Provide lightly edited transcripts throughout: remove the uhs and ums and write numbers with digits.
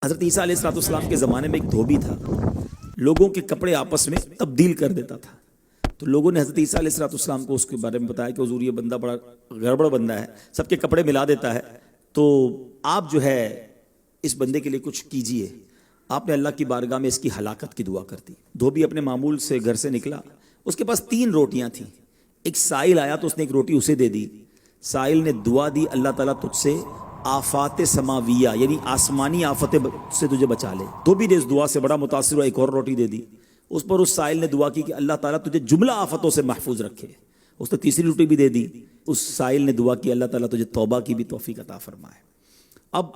حضرت عیسیٰ علیہ السلام کے زمانے میں ایک دھوبی تھا، لوگوں کے کپڑے آپس میں تبدیل کر دیتا تھا۔ تو لوگوں نے حضرت عیسیٰ علیہ السلام کو اس کے بارے میں بتایا کہ حضور یہ بندہ بڑا گڑبڑ بندہ ہے، سب کے کپڑے ملا دیتا ہے، تو آپ جو ہے اس بندے کے لیے کچھ کیجئے۔ آپ نے اللہ کی بارگاہ میں اس کی ہلاکت کی دعا کر دی۔ دھوبی اپنے معمول سے گھر سے نکلا، اس کے پاس 3 روٹیاں تھیں۔ ایک سائل آیا تو اس نے ایک روٹی اسے دے دی۔ سائل نے دعا دی، اللہ تعالیٰ تجھ سے آفات سماویہ یعنی آسمانی آفتیں سے تجھے بچا لے۔ دھوبی نے اس دعا سے بڑا متاثر ہوا، ایک اور روٹی دے دی۔ اس پر اس سائل نے دعا کی کہ اللہ تعالیٰ تجھے جملہ آفتوں سے محفوظ رکھے۔ اس نے تیسری روٹی بھی دے دی۔ اس سائل نے دعا کی اللہ تعالیٰ تجھے توبہ کی بھی توفیق عطا فرمائے۔ اب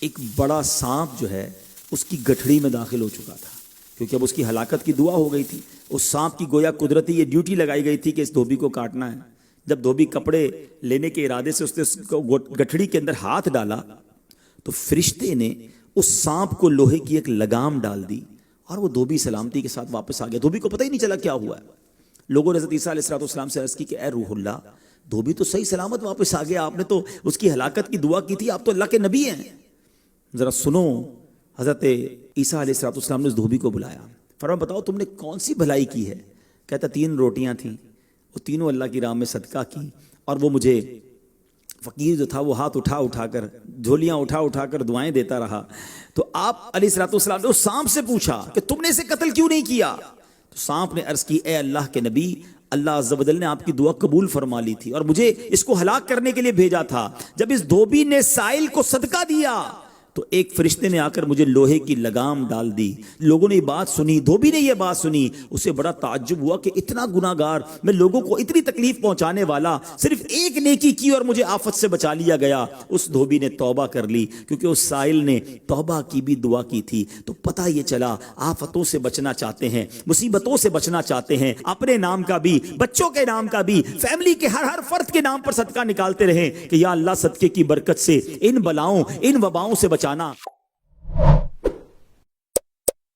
ایک بڑا سانپ جو ہے اس کی گٹھڑی میں داخل ہو چکا تھا، کیونکہ اب اس کی ہلاکت کی دعا ہو گئی تھی۔ اس سانپ کی گویا قدرتی یہ ڈیوٹی لگائی گئی تھی کہ اس دھوبی کو کاٹنا ہے۔ جب دھوبی کپڑے لینے کے ارادے سے اس نے گٹھڑی کے اندر ہاتھ ڈالا تو فرشتے نے اس سانپ کو لوہے کی ایک لگام ڈال دی اور وہ دھوبی سلامتی کے ساتھ واپس آ گیا۔ دھوبی کو پتہ ہی نہیں چلا کیا ہوا ہے۔ لوگوں نے حضرت عیسیٰ علیہ السلام سے عرض کی کہ اے روح اللہ، دھوبی تو صحیح سلامت واپس آ گیا، آپ نے تو اس کی ہلاکت کی دعا کی تھی، آپ تو اللہ کے نبی ہیں۔ ذرا سنو، حضرت عیسیٰ علیہ السلام نے اس دھوبی کو بلایا، فرمایا بتاؤ تم نے کون سی بھلائی کی ہے؟ کہتا 3 روٹیاں تھیں، وہ تینوں اللہ کی راہ میں صدقہ کی، اور وہ مجھے فقیر جو تھا وہ ہاتھ اٹھا کر جھولیاں اٹھا کر دعائیں دیتا رہا۔ تو آپ علیہ السلام نے اس سانپ سے پوچھا کہ تم نے اسے قتل کیوں نہیں کیا؟ تو سانپ نے عرض کی اے اللہ کے نبی، اللہ عز و جل نے آپ کی دعا قبول فرما لی تھی اور مجھے اس کو ہلاک کرنے کے لیے بھیجا تھا۔ جب اس دھوبی نے سائل کو صدقہ دیا تو ایک فرشتے نے آ کر مجھے لوہے کی لگام ڈال دی۔ لوگوں نے یہ بات سنی، دھوبی نے یہ بات سنی، اسے بڑا تعجب ہوا کہ اتنا گناہ گار، میں لوگوں کو اتنی تکلیف پہنچانے والا، صرف ایک نیکی کی اور مجھے آفت سے بچا لیا گیا۔ اس دھوبی نے توبہ کر لی، کیونکہ اس سائل نے توبہ کی بھی دعا کی تھی۔ تو پتہ یہ چلا آفتوں سے بچنا چاہتے ہیں، مصیبتوں سے بچنا چاہتے ہیں، اپنے نام کا بھی، بچوں کے نام کا بھی، فیملی کے ہر فرد کے نام پر صدقہ نکالتے رہیں کہ یا اللہ صدقے کی برکت سے ان بلاؤں، ان وباؤں سے بچانا۔